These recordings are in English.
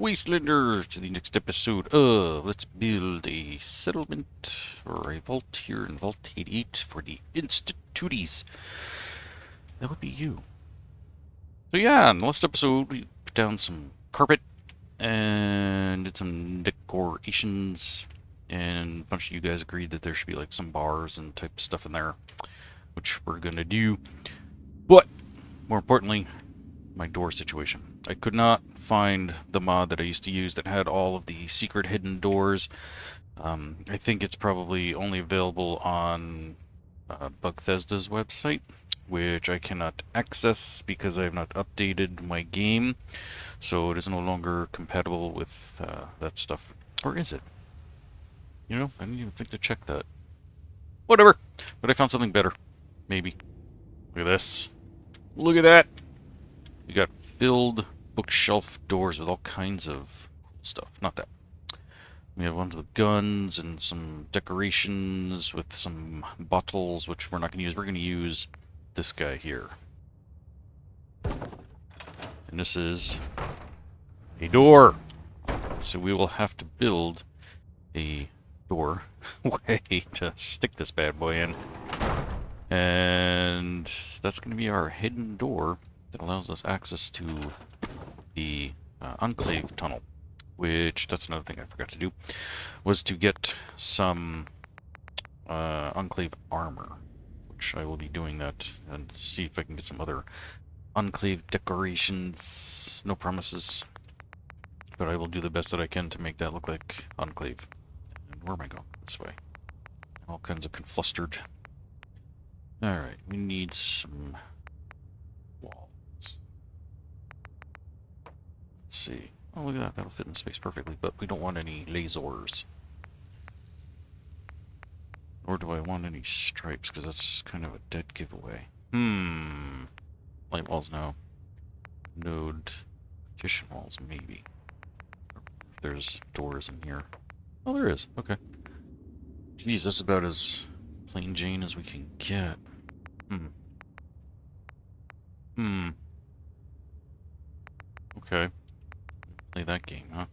Wastelanders, to the next episode of Let's Build a Settlement, or a vault here in Vault 88 for the Instituties. That would be you. So yeah, in the last episode we put down some carpet and did some decorations, and a bunch of you guys agreed that there should be like some bars and type stuff in there, which we're gonna do. But more importantly, my door situation. I could not find the mod that I used to use that had all of the secret hidden doors. I think it's probably only available on Bethesda's website, which I cannot access because I have not updated my game, so it is no longer compatible with that stuff. Or is it? You know, I didn't even think to check that. Whatever. But I found something better. Maybe. Look at this. Look at that. We got filled bookshelf doors with all kinds of cool stuff. Not that. We have ones with guns and some decorations with some bottles, which we're not going to use. We're going to use this guy here. And this is a door. So we will have to build a door way to stick this bad boy in. And that's going to be our hidden door that allows us access to the Enclave tunnel, which, that's another thing I forgot to do, was to get some Enclave armor, which I will be doing that and see if I can get some other Enclave decorations. No promises, but I will do the best that I can to make that look like Enclave. And where am I going? This way. All kinds of conflustered. Alright, we need some walls. Let's see. Oh, look at that. That'll fit in space perfectly, but we don't want any lasers. Or do I want any stripes, because that's kind of a dead giveaway. Light walls, no. Node partition walls, maybe. If there's doors in here. Oh, there is. Okay. Geez, that's about as plain Jane as we can get. Okay. Play that game, huh?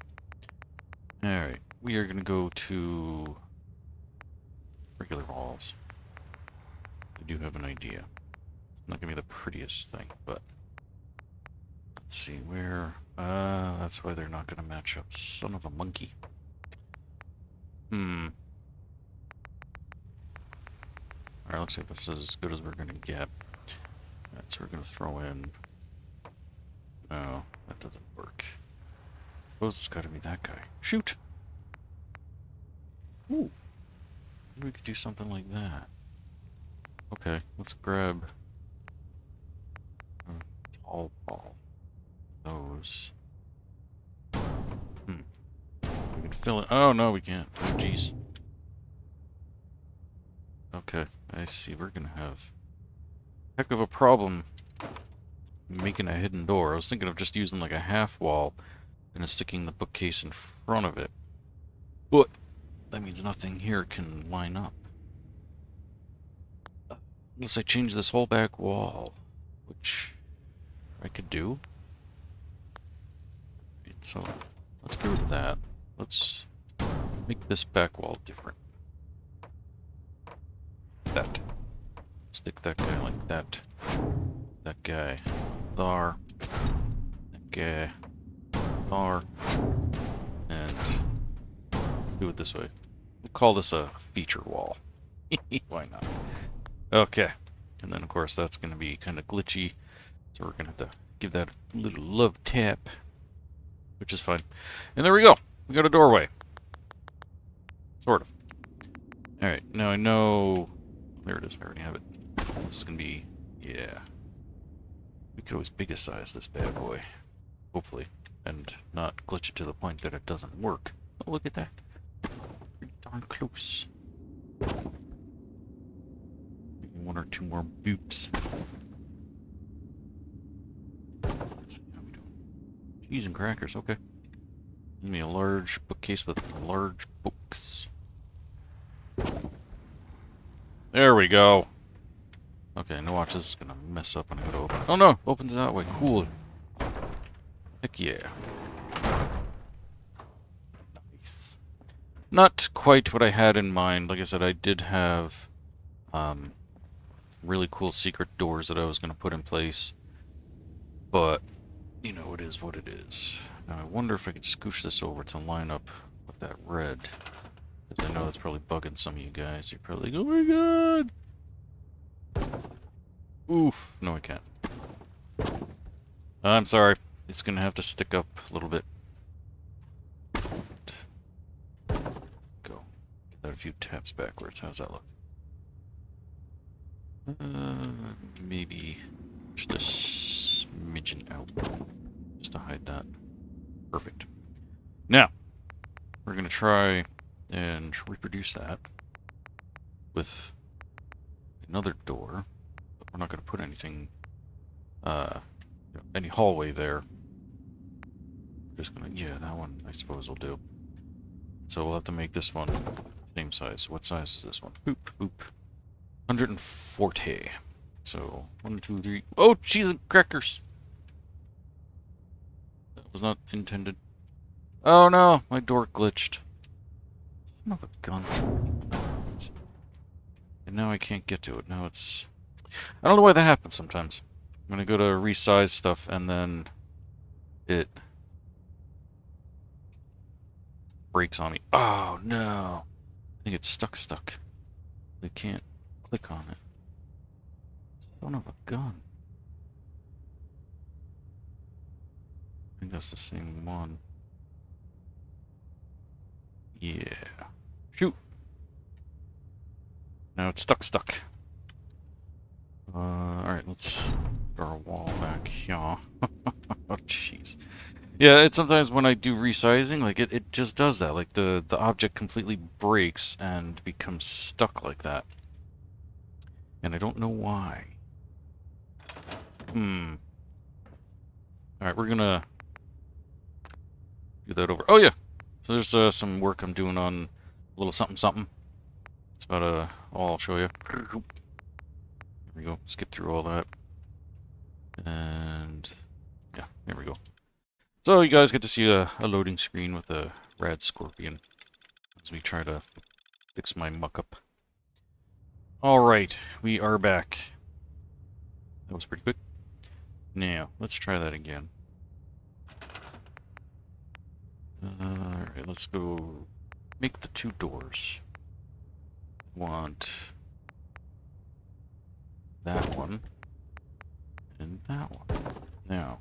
Alright. We are gonna go to regular walls. I do have an idea. It's not gonna be the prettiest thing, but let's see where. That's why they're not gonna match up. Son of a monkey. Alright, looks like this is as good as we're gonna get. Alright, so we're gonna throw in. No, that doesn't work. Suppose it's gotta be that guy. Shoot! Ooh. Maybe we could do something like that. Okay, let's grab a tall ball. Those. We can fill it. Oh no, we can't. Oh jeez. Okay, I see. We're gonna have a heck of a problem making a hidden door. I was thinking of just using like a half wall and then sticking the bookcase in front of it. But that means nothing here can line up. Unless I change this whole back wall, which I could do. So let's get rid of that. Let's make this back wall different. That. Stick that guy like that. That guy there. That guy there. And do it this way. We'll call this a feature wall. Why not? Okay. And then of course that's going to be kind of glitchy. So we're going to have to give that a little love tap. Which is fine. And there we go. We got a doorway. Sort of. Alright, now I know. There it is. I already have it. This is going to be. Yeah. We could always bigger size this bad boy. Hopefully. And not glitch it to the point that it doesn't work. Oh, look at that. Pretty darn close. Maybe one or two more boops. Let's see how we doing. Cheese and crackers, okay. Give me a large bookcase with large books. There we go. Okay, now watch, this is gonna mess up when I go to open. Oh no! Opens that way. Cool. Heck yeah. Not quite what I had in mind. Like I said, I did have really cool secret doors that I was going to put in place. But, you know, it is what it is. Now, I wonder if I could scoosh this over to line up with that red. Because I know that's probably bugging some of you guys. You're probably like, oh my god! Oof. No, I can't. I'm sorry. It's going to have to stick up a little bit. Go. Get that a few taps backwards. How's that look? Maybe just a smidgen out. Just to hide that. Perfect. Now, we're going to try and reproduce that with another door. But we're not going to put anything, any hallway there. We're just going to, yeah, that one I suppose will do. So we'll have to make this one same size. What size is this one? Boop, boop. 140. So, 1, 2, 3. Oh, cheese and crackers! That was not intended. Oh no, my door glitched. Son of a gun. And now I can't get to it. Now it's... I don't know why that happens sometimes. I'm gonna go to resize stuff and then it breaks on me. Oh no! I think it's stuck. I can't click on it. Son of a gun. I think that's the same one. Yeah. Shoot! Now it's stuck. Alright, let's put our wall back here. Oh, jeez. Yeah, it's sometimes when I do resizing, like, it just does that. Like, the object completely breaks and becomes stuck like that. And I don't know why. Alright, we're gonna do that over. Oh, yeah! So there's some work I'm doing on a little something. It's about oh, I'll show you. There we go. Skip through all that. And yeah, there we go. So you guys get to see a loading screen with a rad scorpion as we try to fix my muck-up. Alright, we are back. That was pretty quick. Now, let's try that again. Alright, let's go make the 2 doors. Want that one and that one. Now.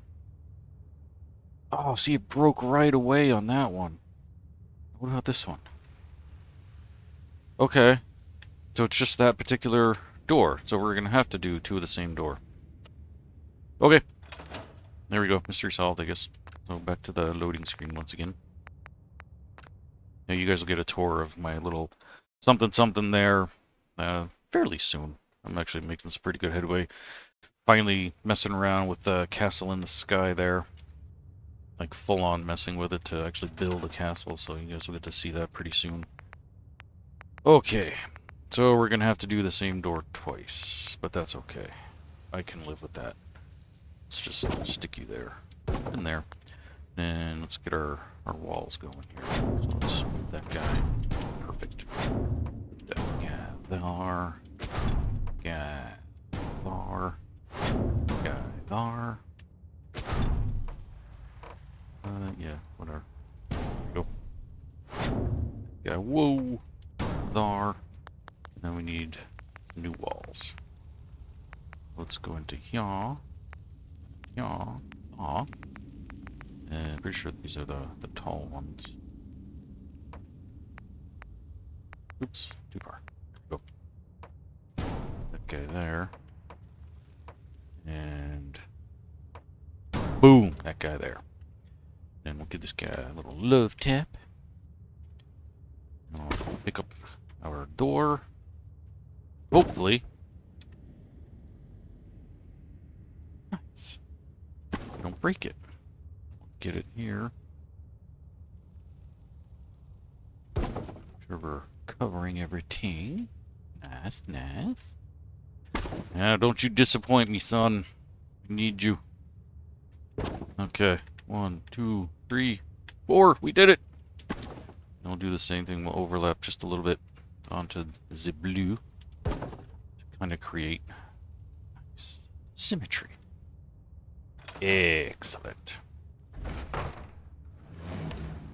Oh, see, it broke right away on that one. What about this one? Okay. So it's just that particular door. So we're going to have to do 2 of the same door. Okay. There we go. Mystery solved, I guess. So back to the loading screen once again. Now you guys will get a tour of my little something there fairly soon. I'm actually making some pretty good headway. Finally messing around with the castle in the sky there. Like full-on messing with it to actually build a castle, so you guys will get to see that pretty soon. Okay, so we're gonna have to do the same door twice, but that's okay. I can live with that. Let's just stick you there and there. And let's get our walls going here. So let's move that guy. Perfect. That guy there. Guy there. Guy there. Yeah, whatever. There we go. Guy, whoa. There. Now we need new walls. Let's go into here. Here. Aw. And pretty sure these are the tall ones. Oops, too far. Go. That guy there. And boom, that guy there. And we'll give this guy a little love tap. And we'll pick up our door. Hopefully. Nice. We don't break it. Get it here. Sure we're covering everything. Nice, nice. Now, don't you disappoint me, son. I need you. Okay. 1, 2, 3, 4. We did it. And we'll do the same thing. We'll overlap just a little bit onto the blue to kind of create symmetry. Excellent.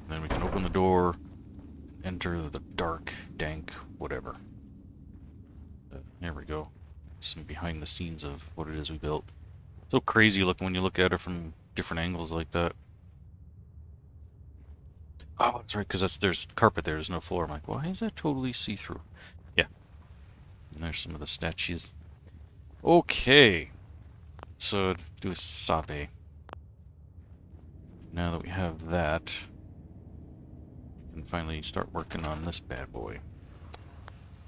Then we can open the door, enter the dark, dank, whatever. There we go. Some behind the scenes of what it is we built. So crazy looking when you look at it from different angles like that. Oh, that's right, because there's carpet there, there's no floor. I'm like, why is that totally see-through? Yeah. And there's some of the statues. Okay. So, do a S.C.R.A.P. Now that we have that, we can finally start working on this bad boy.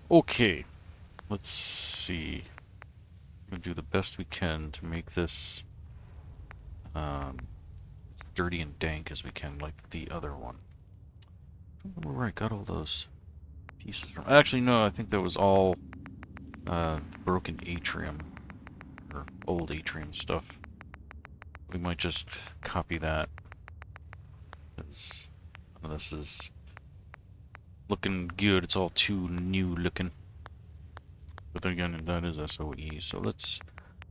Okay. Let's see. We're going to do the best we can to make this as dirty and dank as we can, like the other one. I don't remember where I got all those pieces from. Actually, no, I think that was all broken atrium, or old atrium stuff. We might just copy that, because none of this is looking good. It's all too new looking. But then again, that is SOE, so let's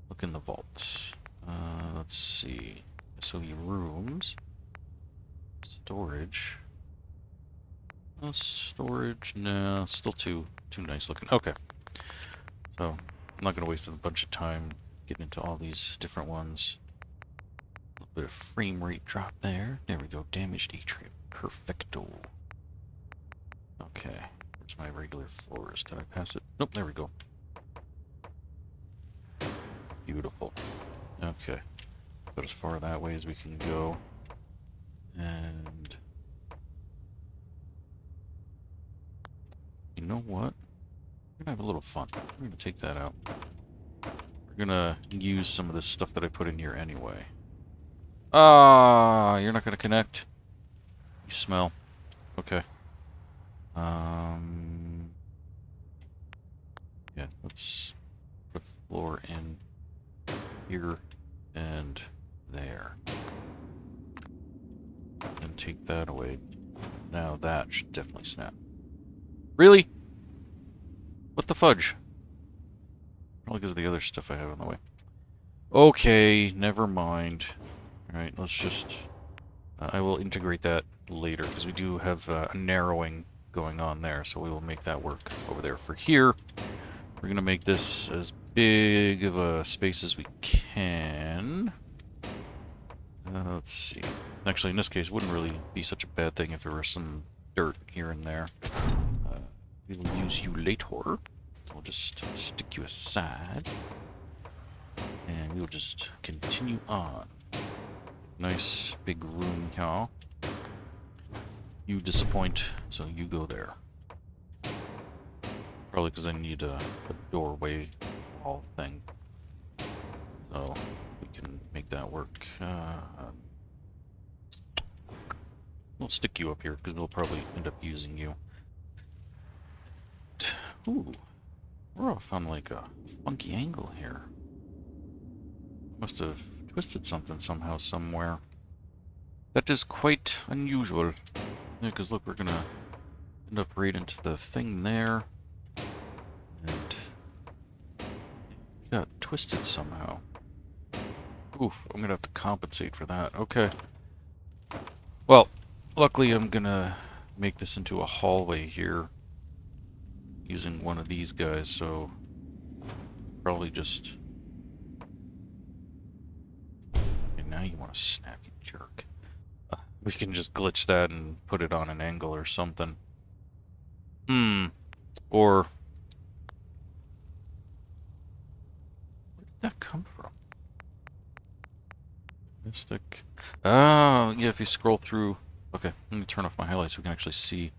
look in the vaults. Let's see. SOE rooms. Storage. Storage, no, still too nice looking. Okay. So, I'm not going to waste a bunch of time getting into all these different ones. A little bit of frame rate drop there. There we go. Damaged atrium. Perfecto. Okay. Where's my regular floors? Did I pass it? Nope, there we go. Beautiful. Okay. About as far that way as we can go. And you know what? We're gonna have a little fun. We're gonna take that out. We're gonna use some of this stuff that I put in here anyway. Ah, you're not gonna connect? You smell. Okay. Yeah, let's put the floor in here and there. And take that away. Now that should definitely snap. Really? What the fudge? Probably because of the other stuff I have on the way. Okay, never mind. Alright, let's just... I will integrate that later, because we do have a narrowing going on there, so we will make that work over there. For here, we're going to make this as big of a space as we can. Let's see. Actually, in this case, it wouldn't really be such a bad thing if there were some dirt here and there. We will use you later. We'll just stick you aside. And we will just continue on. Nice big room here. You disappoint, so you go there. Probably because I need a doorway wall thing. So we can make that work. We'll stick you up here because we'll probably end up using you. Ooh, we're off on like a funky angle here. Must have twisted something somehow, somewhere. That is quite unusual. Yeah, because look, we're gonna end up right into the thing there. And it got twisted somehow. Oof, I'm gonna have to compensate for that. Okay. Well, luckily I'm gonna make this into a hallway here using one of these guys, so probably just... Okay, now you want to snap, you jerk. We can just glitch that and put it on an angle or something. Or... Where did that come from? Mystic. Oh, yeah, if you scroll through... Okay, let me turn off my highlights so we can actually see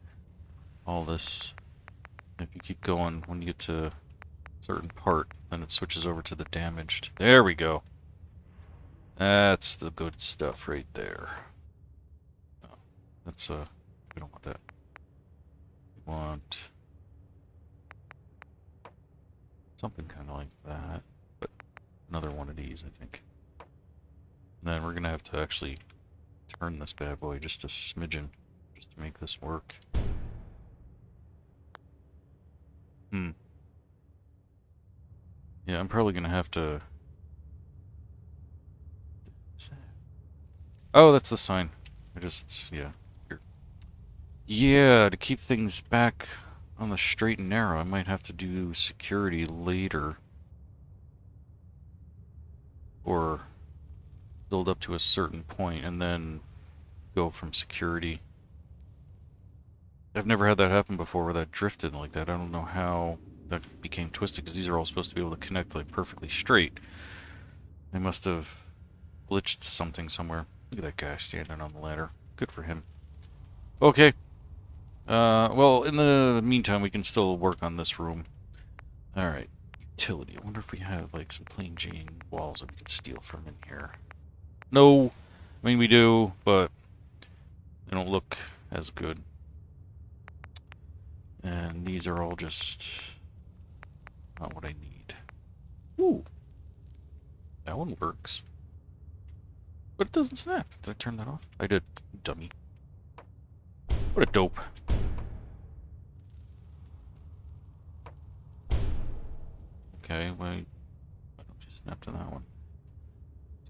all this. If you keep going, when you get to a certain part, then it switches over to the damaged. There we go. That's the good stuff right there. Oh, that's, we don't want that. We want something kind of like that, but another one of these, I think. And then we're going to have to actually turn this bad boy just a smidgen, just to make this work. Hmm. Yeah, I'm probably gonna have to... What's that? Oh, that's the sign. I just... yeah. Here. Yeah, to keep things back on the straight and narrow, I might have to do security later. Or build up to a certain point and then go from security. I've never had that happen before where that drifted like that. I don't know how that became twisted because these are all supposed to be able to connect like perfectly straight. They must have glitched something somewhere. Look at that guy standing on the ladder. Good for him. Okay. Well, in the meantime, we can still work on this room. Alright. Utility. I wonder if we have like some plain Jane walls that we can steal from in here. No! I mean, we do, but they don't look as good. And these are all just not what I need. Ooh. That one works. But it doesn't snap. Did I turn that off? I did. Dummy. What a dope. Okay, why don't you snap to that one?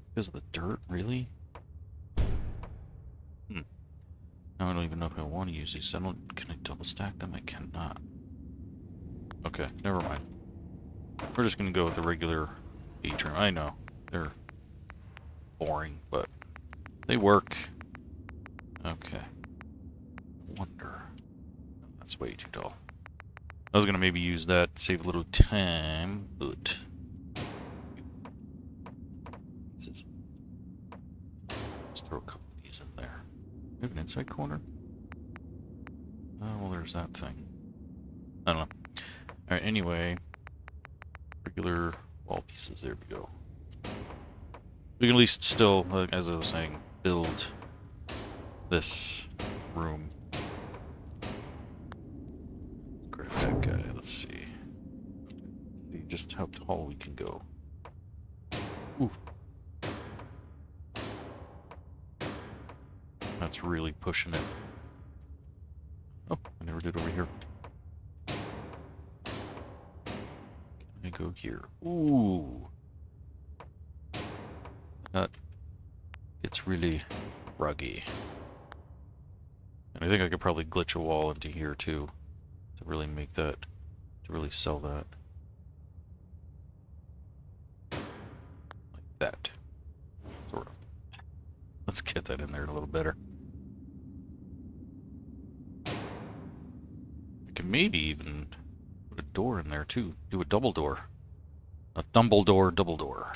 Because of the dirt? Really? Now I don't even know if I want to use these. Can I double stack them? I cannot. Okay, never mind. We're just gonna go with the regular atrium. I know. They're boring, but they work. Okay. Wonder. That's way too tall. I was gonna maybe use that to save a little time, but... Let's throw a couple of these in there. We have an inside corner? Oh, well, there's that thing. I don't know. Alright, anyway. Regular wall pieces, there we go. We can at least still, as I was saying, build this room. Grab that guy, let's see. See just how tall we can go. Oof. That's really pushing it. Oh, I never did over here. Can I go here? Ooh. That gets really ruggy. And I think I could probably glitch a wall into here too to really make that, to really sell that. Like that. Sort of. Let's get that in there a little better. I can maybe even put a door in there too. Do a double door. A Dumbledore double door.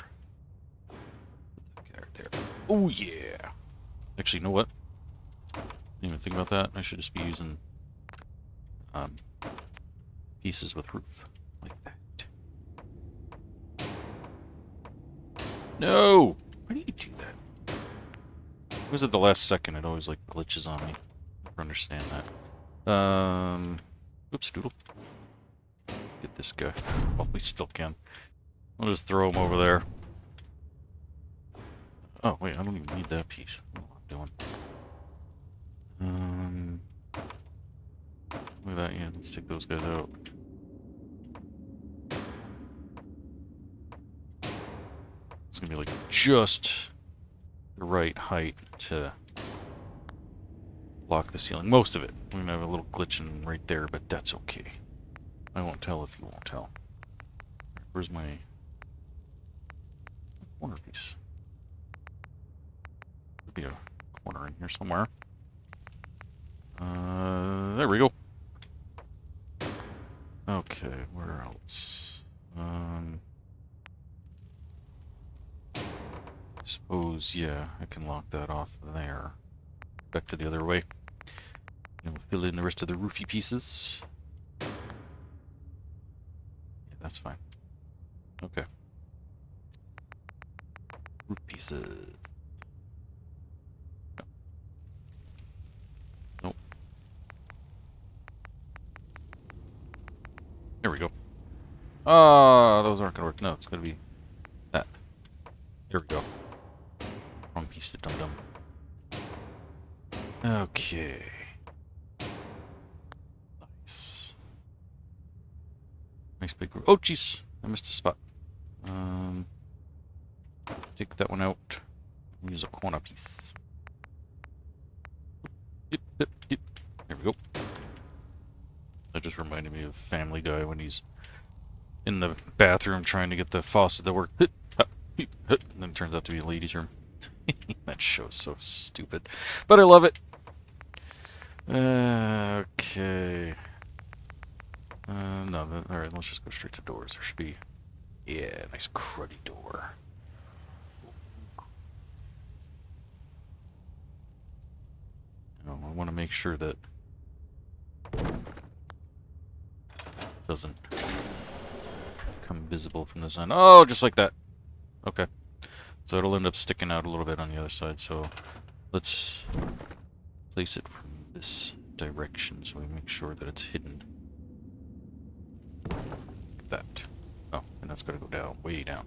Okay, right there. Oh yeah! Actually, you know what? Didn't even think about that. I should just be using pieces with roof. Like that. No! Why do you do that? It was at the last second. It always like glitches on me. I never understand that. Oops, doodle. Get this guy. Well, we still can. I'll just throw him over there. Oh, wait, I don't even need that piece. What am I doing? Look at that, yeah, let's take those guys out. It's gonna be like just the right height to block the ceiling. Most of it. We're gonna have a little glitching right there, but that's okay. I won't tell if you won't tell. Where's my corner piece? There'll be a corner in here somewhere. There we go. Okay, where else? Suppose, yeah, I can lock that off there. Back to the other way. And we'll fill in the rest of the roofy pieces. Yeah, that's fine. Okay. Roof pieces. No. Nope. There we go. Ah, those aren't gonna work. No, it's gonna be that. There we go. Wrong piece of dum-dum. Okay. Nice. Nice big room. Oh, jeez. I missed a spot. Take that one out. Use a corner piece. Yep, yep, yep. There we go. That just reminded me of Family Guy when he's in the bathroom trying to get the faucet to work. And then it turns out to be a ladies' room. That show's so stupid. But I love it. Okay. No, alright, let's just go straight to doors. There should be... Yeah, nice cruddy door. I want to make sure that doesn't become visible from this end. Oh, just like that. Okay. So it'll end up sticking out a little bit on the other side, so let's place it from this direction so we make sure that it's hidden. Like that. Oh, and that's gotta go down, way down.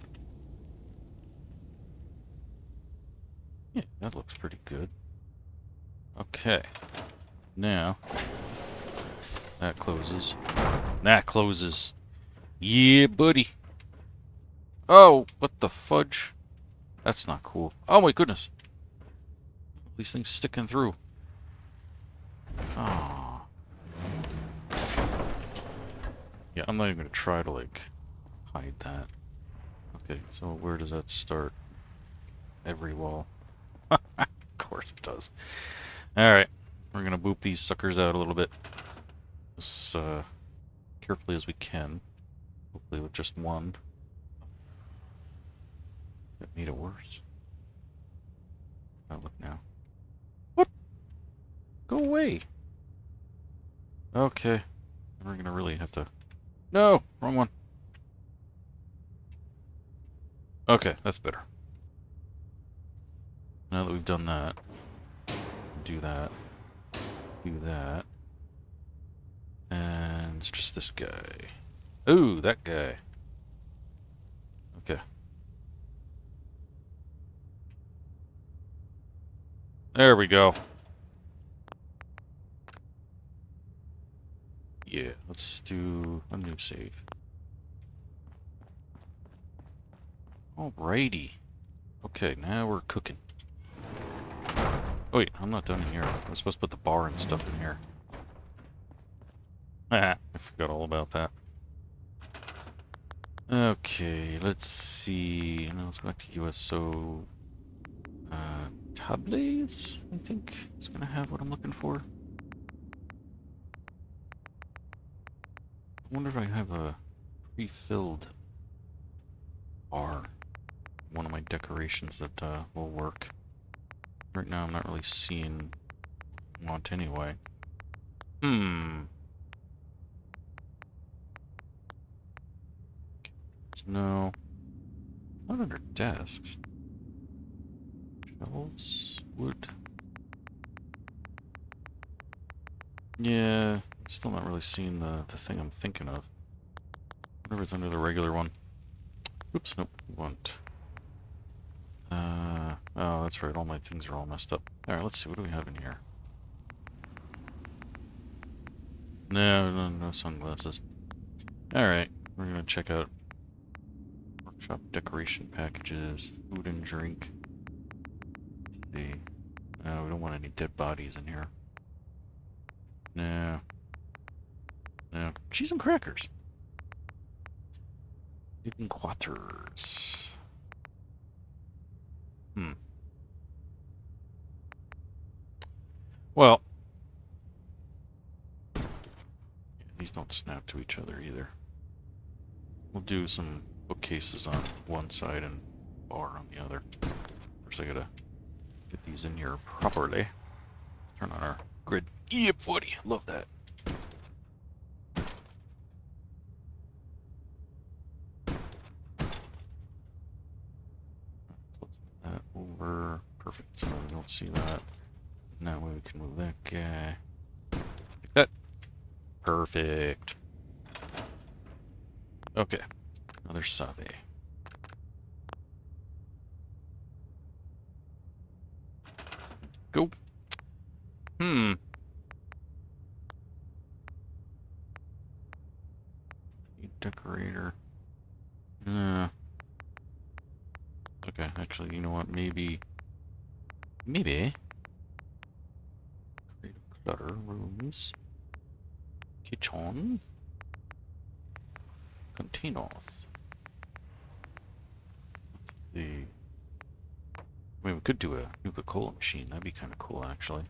Yeah, that looks pretty good. Okay. Now, that closes. That closes. Yeah, buddy. Oh, what the fudge? That's not cool. Oh my goodness. These things sticking through. Oh. Yeah, I'm not even gonna try to, like, hide that. Okay, so where does that start? Every wall. Of course it does. Alright. We're gonna boop these suckers out a little bit. As carefully as we can. Hopefully with just one. That made it worse. Oh, look now. What? Go away. Okay. We're gonna really have to... No! Wrong one. Okay, that's better. Now that we've done that, do that, do that, and it's just this guy. Ooh, that guy. Okay. There we go. Yeah, let's do a new save. Alrighty. Okay, now we're cooking. Oh wait, I'm not done in here. I was supposed to put the bar and stuff in here. Ah, I forgot all about that. Okay, let's see. Now let's go back to USO Tables. I think it's gonna have what I'm looking for. I wonder if I have a pre-filled bar. One of my decorations that will work. Right now I'm not really seeing want anyway. No. Not under desks. Shelves, wood. Yeah, still not really seeing the thing I'm thinking of. Whatever it's under the regular one. Oops, nope, we want. Oh, that's right, all my things are all messed up. Alright, let's see, what do we have in here? No sunglasses. Alright, we're gonna check out workshop decoration packages, food and drink. Let's see. No, we don't want any dead bodies in here. No. No. Cheese and crackers. Even quarters. Well, these don't snap to each other either. We'll do some bookcases on one side and bar on the other. First I gotta get these in here properly. Turn on our grid. Yeah, buddy, love that. Let's move that over. Perfect, so we don't see that. Now we can move that guy. Like that. Perfect. Okay. Another Save. Go. decorator. Okay, actually, you know what? Maybe. Create a clutter rooms. Kitchen. Containers. Let's see. I mean, we could do a Nuka-Cola machine. That'd be kind of cool, actually.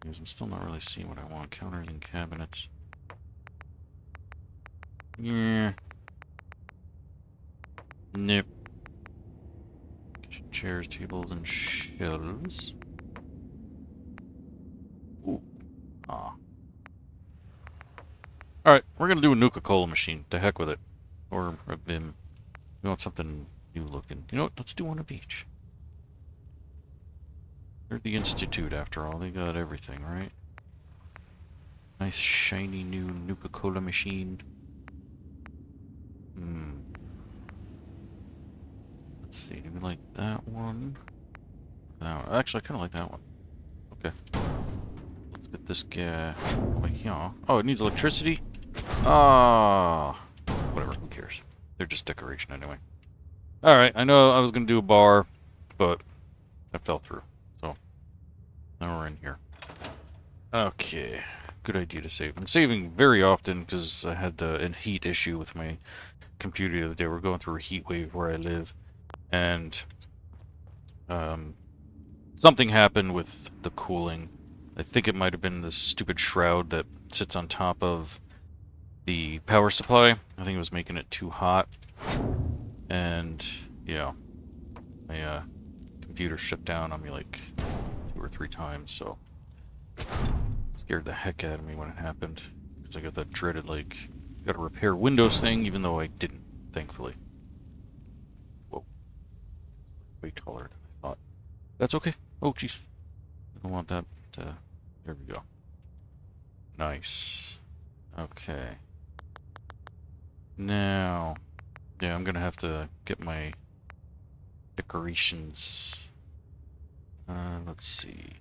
Because I'm still not really seeing what I want. Counters and cabinets. Yeah. Nope. Kitchen chairs, tables, and shelves. Ooh. Ah. Alright, we're gonna do a Nuka-Cola machine. To heck with it. Or a Vim. We want something new looking. You know what? Let's do one of each. They're the Institute, after all. They got everything, right? Nice, shiny new Nuka-Cola machine. Let's see. Do we like that one? That one. Actually, I kind of like that one. Okay. Let's get this guy over here. Oh, it needs electricity? Ah. Whatever, who cares? They're just decoration anyway. Alright, I know I was going to do a bar, but that fell through. So, now we're in here. Okay. Good idea to save. I'm saving very often because I had a heat issue with my computer the other day. We're going through a heat wave where I live. And something happened with the cooling. I think it might have been this stupid shroud that sits on top of the power supply. I think it was making it too hot. And, yeah, my computer shut down on me like 2 or 3 times, so it scared the heck out of me when it happened. Because I got that dreaded, like, gotta repair Windows thing, even though I didn't, thankfully. Whoa. Way taller than I thought. That's okay. Oh, jeez. I don't want that. There we go. Nice. Okay. Now, yeah, I'm gonna have to get my decorations. Let's see.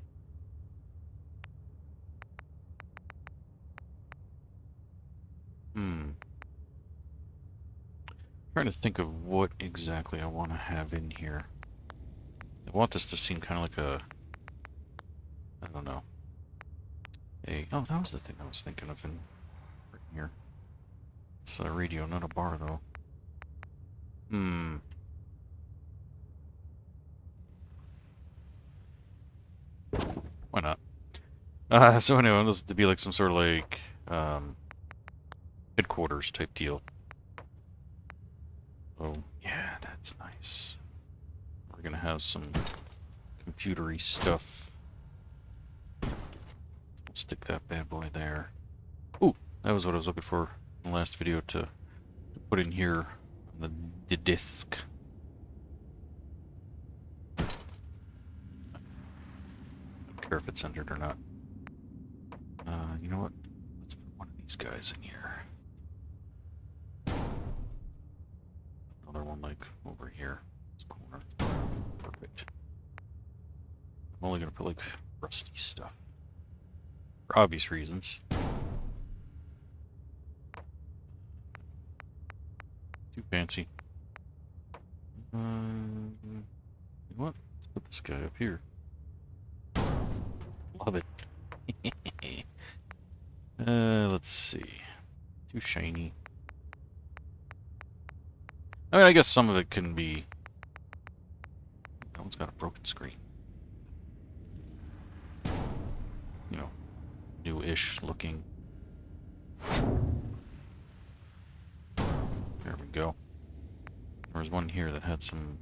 Trying to think of what exactly I want to have in here. I want this to seem kind of like a, I don't know. Oh, that was the thing I was thinking of in here. It's a radio, not a bar, though. Why not? So anyway, this is to be like some sort of like, headquarters type deal. Oh, yeah, that's nice. We're gonna have some computery stuff. We'll stick that bad boy there. Ooh, that was what I was looking for in the last video to put in here on the disk. I don't care if it's centered or not. You know what? Let's put one of these guys in here. Another one like over here. This corner. Perfect. I'm only gonna put like rusty stuff. For obvious reasons. Too fancy. You know what? Let's put this guy up here. Love it. Let's see. Too shiny. I mean, I guess some of it can be... That one's got a broken screen. You know, new-ish looking. There we go. There was one here that had some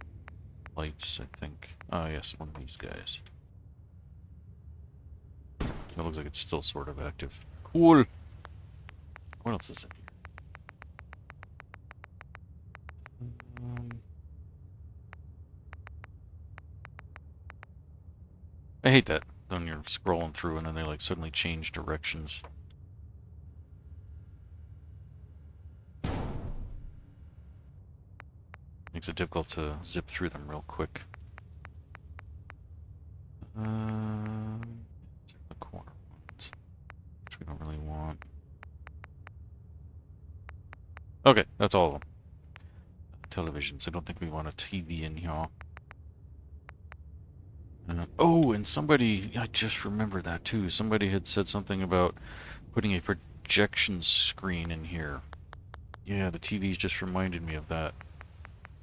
lights, I think. Oh, yes, one of these guys. It looks like it's still sort of active. Cool! What else is in here? I hate that when you're scrolling through and then they like suddenly change directions. Makes it difficult to zip through them real quick. The corner ones, which we don't really want. Okay, that's all of them. Televisions. I don't think we want a TV in here. Oh, and somebody, I just remember that too. Somebody had said something about putting a projection screen in here. Yeah, the TV's just reminded me of that.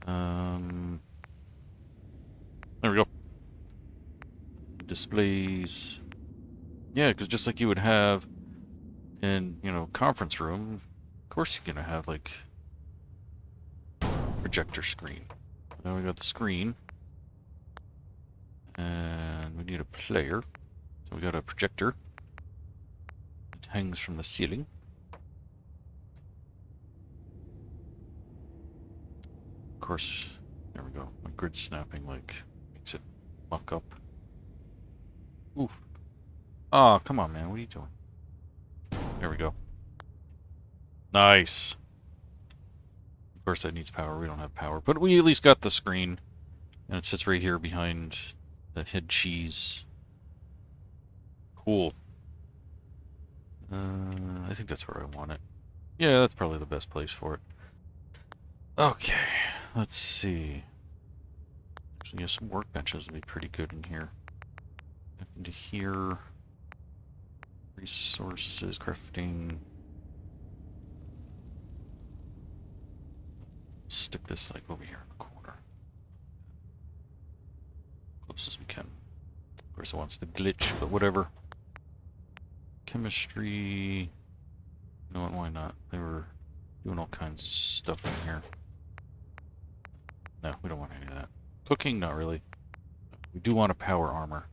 There we go. Displays. Yeah, because just like you would have in, conference room, of course you're gonna have like projector screen. Now we got the screen. And we need a player. So we got a projector. It hangs from the ceiling. Of course, there we go. My grid snapping like makes it muck up. Oof. Oh, come on, man. What are you doing? There we go. Nice. Of course, that needs power. We don't have power. But we at least got the screen. And it sits right here behind the head cheese. Cool. I think that's where I want it. Yeah, that's probably the best place for it. Okay. Let's see. Actually, yeah, some workbenches would be pretty good in here. Into here. Resources, crafting. Stick this like over here in the corner. Close as we can. Of course it wants to glitch, but whatever. Chemistry. You know what, why not? They were doing all kinds of stuff in here. No, we don't want any of that. Cooking, not really. We do want a power armor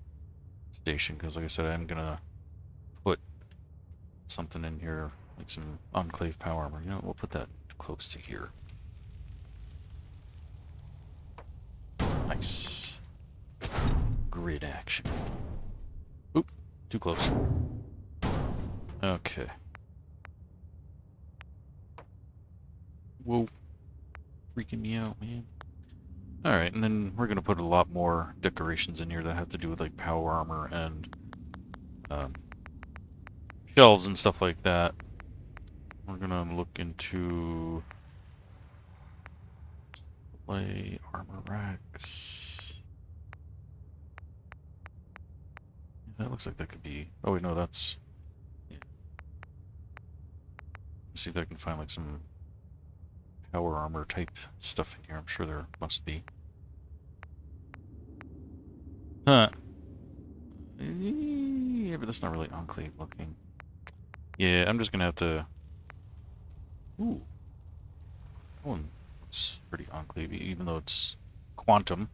station, because like I said, I'm gonna put something in here, like some enclave power armor. You know, we'll put that close to here. Nice. Grid action. Oop, too close. Okay. Whoa. Freaking me out, man. Alright, and then we're gonna put a lot more decorations in here that have to do with like power armor and shelves and stuff like that. We're gonna look into display armor racks. That looks like that could be. Oh wait, no, that's. Yeah. Let's see if I can find like some power armor type stuff in here. I'm sure there must be. Huh. Yeah, but that's not really enclave looking. Yeah, I'm just gonna have to. Ooh. That one looks pretty enclave, even though it's quantum.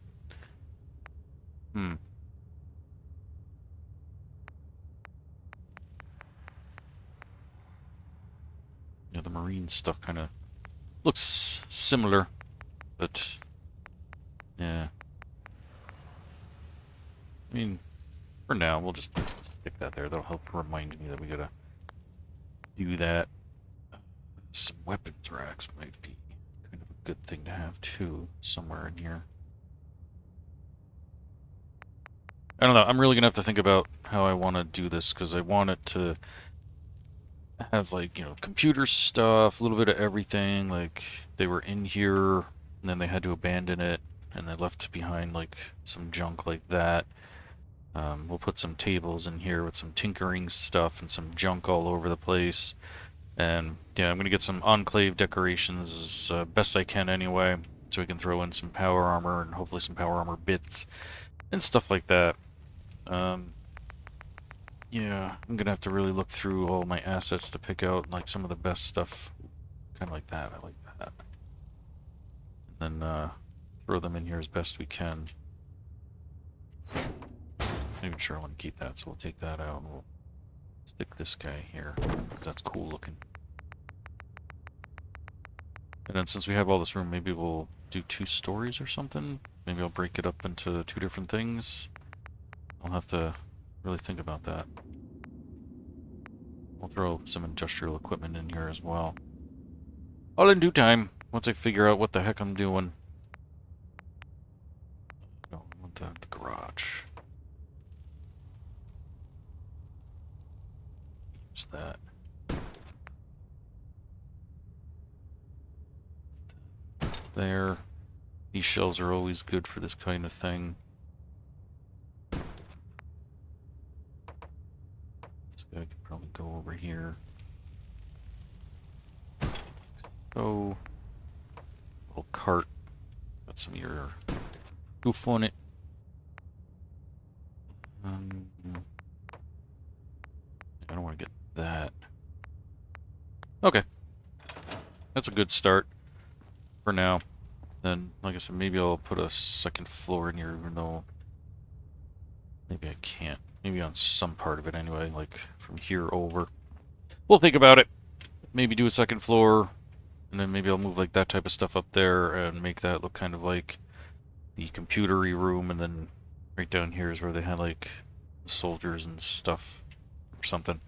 Hmm. Yeah, the marine stuff kind of looks similar, but yeah. I mean, for now, we'll just stick that there. That'll help remind me that we gotta do that. Some weapons racks might be kind of a good thing to have too, somewhere in here. I don't know. I'm really gonna have to think about how I want to do this, because I want it to have like, computer stuff, a little bit of everything. Like they were in here, and then they had to abandon it, and they left behind like some junk like that. We'll put some tables in here with some tinkering stuff and some junk all over the place. And yeah, I'm gonna get some enclave decorations as best I can anyway, so we can throw in some power armor and hopefully some power armor bits and stuff like that. Yeah, I'm gonna have to really look through all my assets to pick out like some of the best stuff, kind of like that. I like that. And then throw them in here as best we can. I'm even sure I want to keep that, so we'll take that out and we'll stick this guy here, because that's cool looking. And then since we have all this room, maybe we'll do 2 stories or something? Maybe I'll break it up into 2 different things. I'll have to really think about that. We'll throw some industrial equipment in here as well. All in due time, once I figure out what the heck I'm doing. No, I want the garage. Use that. there. These shelves are always good for this kind of thing. This guy could probably go over here. So, little cart. Got some of your goof on it. I don't want to get that. Okay. That's a good start for now. Then, like I said, maybe I'll put a second floor in here, even though maybe I can't. Maybe on some part of it anyway, like from here over. We'll think about it. Maybe do a second floor, and then maybe I'll move like that type of stuff up there and make that look kind of like the computery room, and then right down here is where they had like soldiers and stuff or something.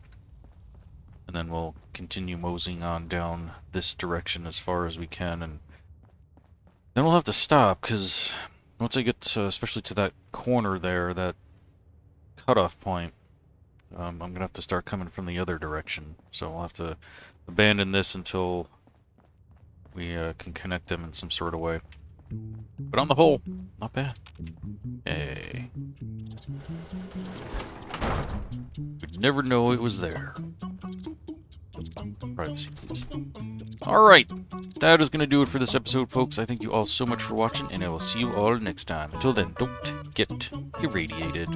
And then we'll continue moseying on down this direction as far as we can, and then we'll have to stop, because once I get to, especially to that corner there, that cutoff point, I'm going to have to start coming from the other direction. So I'll have to abandon this until we can connect them in some sort of way. But on the whole, not bad. Hey. We'd never know it was there. Privacy, please. Alright, that is going to do it for this episode, folks. I thank you all so much for watching, and I will see you all next time. Until then, don't get irradiated.